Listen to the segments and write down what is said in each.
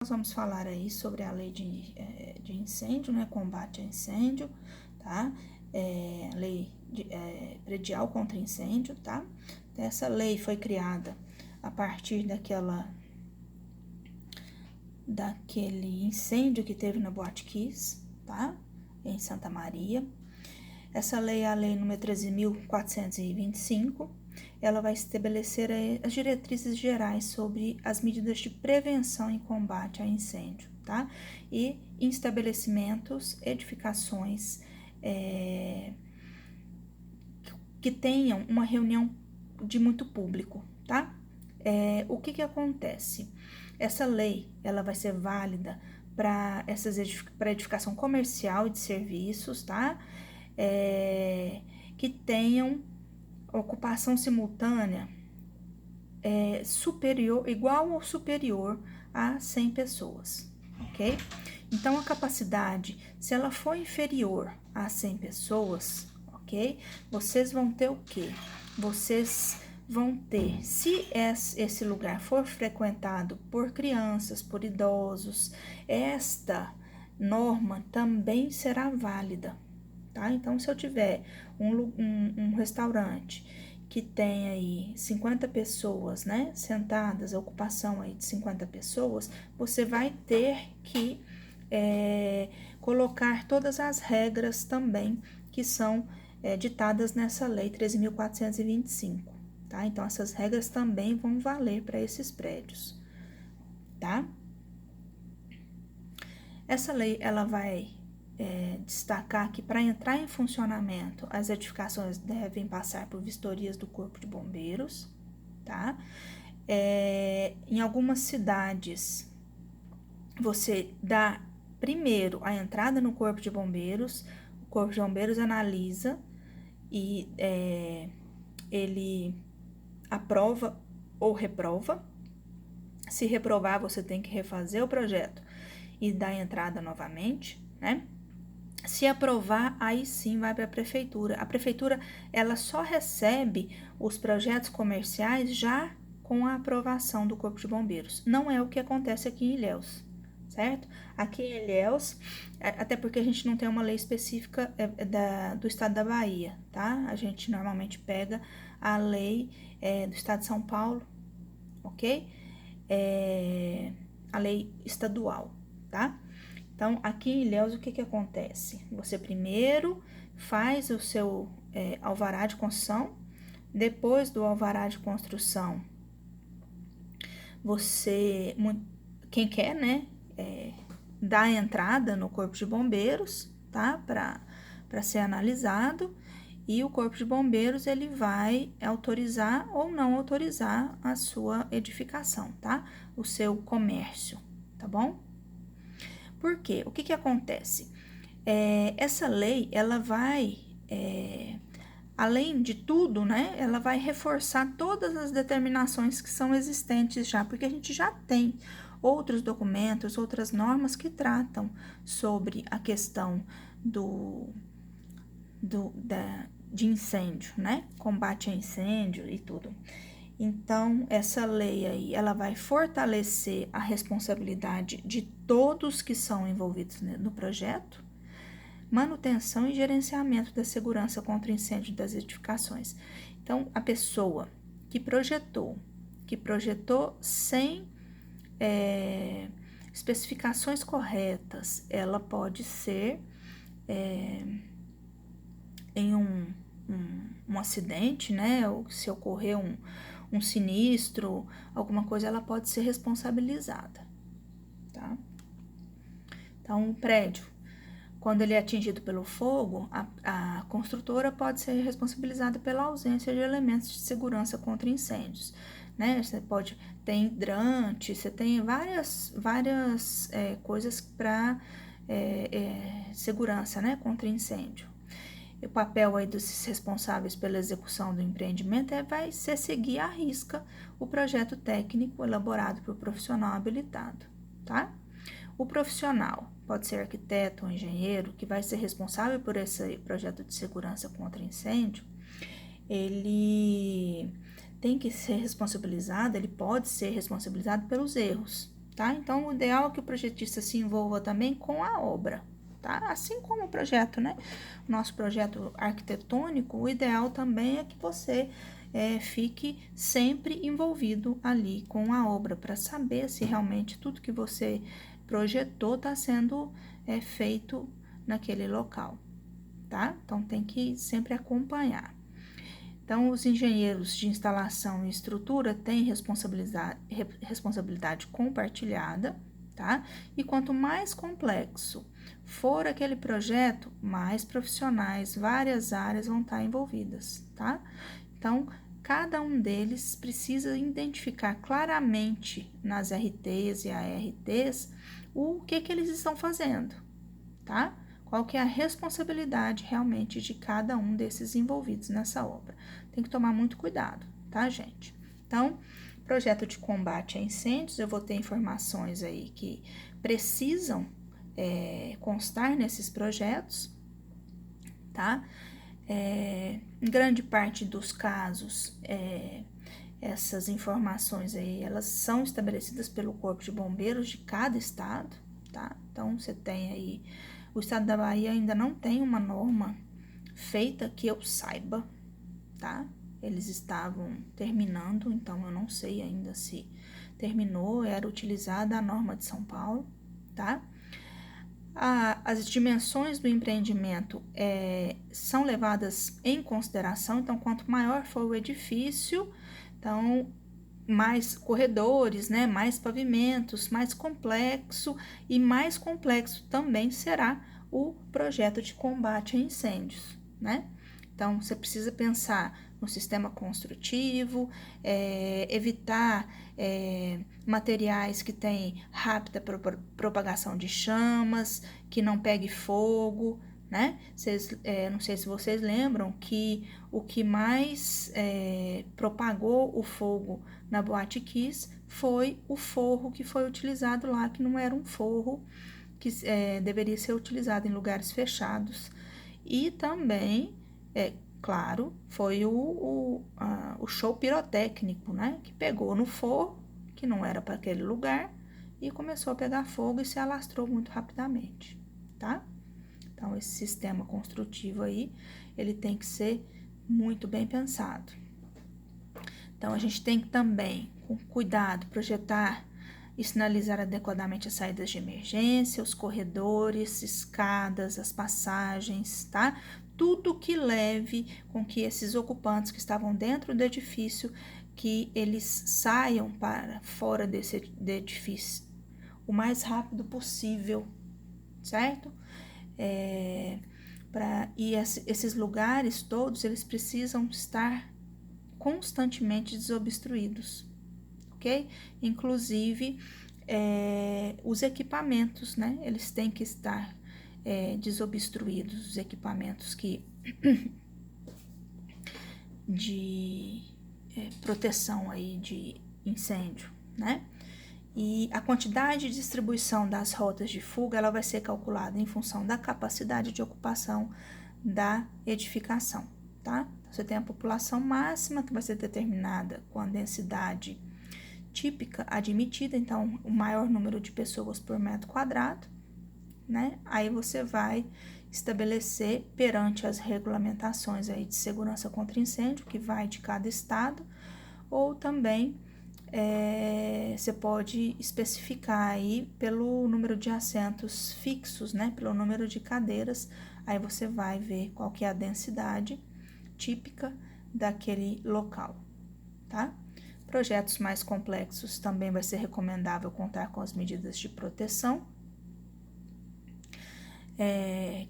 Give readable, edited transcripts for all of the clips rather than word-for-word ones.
Nós vamos falar aí sobre a lei de incêndio, né, combate a incêndio, tá? Lei predial contra incêndio, tá? Essa lei foi criada a partir daquele incêndio que teve na Boate Kiss, tá? Em Santa Maria. Essa lei é a lei número 13.425, ela vai estabelecer as diretrizes gerais sobre as medidas de prevenção e combate a incêndio, tá? E em estabelecimentos, edificações que tenham uma reunião de muito público, tá? O que acontece? Essa lei, ela vai ser válida para edificação comercial e de serviços, tá? Que tenham ocupação simultânea igual ou superior a 100 pessoas, ok? Então, a capacidade, se ela for inferior a 100 pessoas, ok? Vocês vão ter o quê? Vocês vão ter, se esse lugar for frequentado por crianças, por idosos, esta norma também será válida, tá? Então, se eu tiver um restaurante que tem aí 50 pessoas, né, sentadas, a ocupação aí de 50 pessoas, você vai ter que colocar todas as regras também que são ditadas nessa lei 13.425, tá? Então, essas regras também vão valer para esses prédios, tá? Essa lei, ela vai destacar que para entrar em funcionamento, as edificações devem passar por vistorias do Corpo de Bombeiros, tá? Em algumas cidades, você dá primeiro a entrada no Corpo de Bombeiros, o Corpo de Bombeiros analisa e ele aprova ou reprova. Se reprovar, você tem que refazer o projeto e dar entrada novamente, né? Se aprovar, aí sim vai para a prefeitura. A prefeitura, ela só recebe os projetos comerciais já com a aprovação do Corpo de Bombeiros. Não é o que acontece aqui em Ilhéus, certo? Aqui em Ilhéus, até porque a gente não tem uma lei específica do estado da Bahia, tá? A gente normalmente pega a lei do estado de São Paulo, ok? A lei estadual, tá? Então, aqui em Ilhéus, o que acontece? Você primeiro faz o seu alvará de construção, depois do alvará de construção, quem quer, né, dá a entrada no Corpo de Bombeiros, tá? Para ser analisado, e o Corpo de Bombeiros, ele vai autorizar ou não autorizar a sua edificação, tá? O seu comércio, tá bom? Por quê? O que acontece? Essa lei, ela vai, além de tudo, né, ela vai reforçar todas as determinações que são existentes já, porque a gente já tem outros documentos, outras normas que tratam sobre a questão de incêndio, né, combate a incêndio e tudo. Então, essa lei aí, ela vai fortalecer a responsabilidade de todos que são envolvidos no projeto, manutenção e gerenciamento da segurança contra incêndio das edificações. Então, a pessoa que projetou sem especificações corretas, ela pode ser em um acidente, né, ou se ocorrer um sinistro, alguma coisa, ela pode ser responsabilizada, tá? Então, o prédio, quando ele é atingido pelo fogo, a construtora pode ser responsabilizada pela ausência de elementos de segurança contra incêndios, né? Você pode ter hidrante, você tem várias coisas para segurança, né, contra incêndio. O papel aí dos responsáveis pela execução do empreendimento vai ser seguir à risca o projeto técnico elaborado por profissional habilitado, tá? O profissional pode ser arquiteto ou engenheiro que vai ser responsável por esse projeto de segurança contra incêndio. Ele tem que ser responsabilizado, ele pode ser responsabilizado pelos erros, tá? Então, o ideal é que o projetista se envolva também com a obra, tá? Assim como o projeto, né? Nosso projeto arquitetônico, o ideal também é que você fique sempre envolvido ali com a obra, para saber se realmente tudo que você projetou está sendo feito naquele local, tá? Então, tem que sempre acompanhar. Então, os engenheiros de instalação e estrutura têm responsabilidade compartilhada, tá? E quanto mais complexo for aquele projeto, mais profissionais, várias áreas vão estar envolvidas, tá? Então, cada um deles precisa identificar claramente nas RTs e ARTs o que eles estão fazendo, tá? Qual que é a responsabilidade realmente de cada um desses envolvidos nessa obra. Tem que tomar muito cuidado, tá, gente? Então, projeto de combate a incêndios, eu vou ter informações aí que precisam constar nesses projetos, tá? Em grande parte dos casos, essas informações aí, elas são estabelecidas pelo Corpo de Bombeiros de cada estado, tá? Então, você tem aí, o estado da Bahia ainda não tem uma norma feita que eu saiba, tá? Eles estavam terminando, então eu não sei ainda se terminou, era utilizada a norma de São Paulo, tá? As dimensões do empreendimento são levadas em consideração, então quanto maior for o edifício, então mais corredores, né, mais pavimentos, mais complexo, e mais complexo também será o projeto de combate a incêndios, né? Então, você precisa pensar no sistema construtivo, evitar materiais que têm rápida propagação de chamas, que não pegue fogo, né? Não sei se vocês lembram que o que mais propagou o fogo na Boate Kiss foi o forro que foi utilizado lá, que não era um forro que deveria ser utilizado em lugares fechados. E também, claro, foi o show pirotécnico, né? Que pegou no forro, que não era para aquele lugar, e começou a pegar fogo e se alastrou muito rapidamente, tá? Então, esse sistema construtivo aí, ele tem que ser muito bem pensado. Então, a gente tem que também, com cuidado, projetar e sinalizar adequadamente as saídas de emergência, os corredores, escadas, as passagens, tá? Tudo que leve com que esses ocupantes que estavam dentro do edifício, que eles saiam para fora desse edifício o mais rápido possível, certo? E esses lugares todos, eles precisam estar constantemente desobstruídos, ok? Inclusive, os equipamentos, né? Eles têm que estar desobstruídos, os equipamentos de proteção aí de incêndio, né? E a quantidade de distribuição das rotas de fuga, ela vai ser calculada em função da capacidade de ocupação da edificação, tá? Você tem a população máxima, que vai ser determinada com a densidade típica admitida, então, o maior número de pessoas por metro quadrado, né? Aí você vai estabelecer perante as regulamentações aí de segurança contra incêndio, que vai de cada estado, ou também você pode especificar aí pelo número de assentos fixos, né? Pelo número de cadeiras, aí você vai ver qual que é a densidade típica daquele local, tá? Projetos mais complexos também vai ser recomendável contar com as medidas de proteção,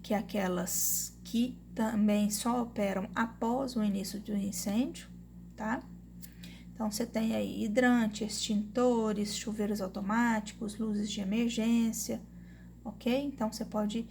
que é aquelas que também só operam após o início do incêndio, tá? Então, você tem aí hidrante, extintores, chuveiros automáticos, luzes de emergência, ok? Então, você pode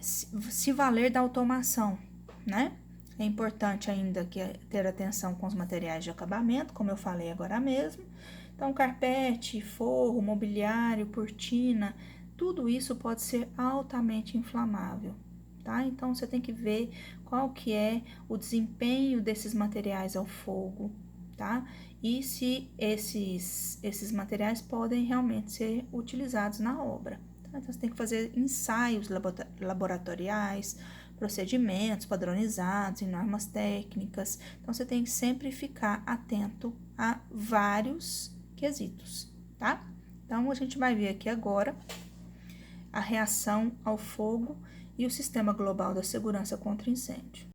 se valer da automação, né? É importante ainda ter atenção com os materiais de acabamento, como eu falei agora mesmo. Então, carpete, forro, mobiliário, cortina, tudo isso pode ser altamente inflamável, tá? Então, você tem que ver qual que é o desempenho desses materiais ao fogo, tá? e se esses materiais podem realmente ser utilizados na obra. Tá? Então, você tem que fazer ensaios laboratoriais, procedimentos padronizados em normas técnicas. Então, você tem que sempre ficar atento a vários quesitos, tá? Então, a gente vai ver aqui agora a reação ao fogo e o Sistema Global da Segurança contra Incêndio.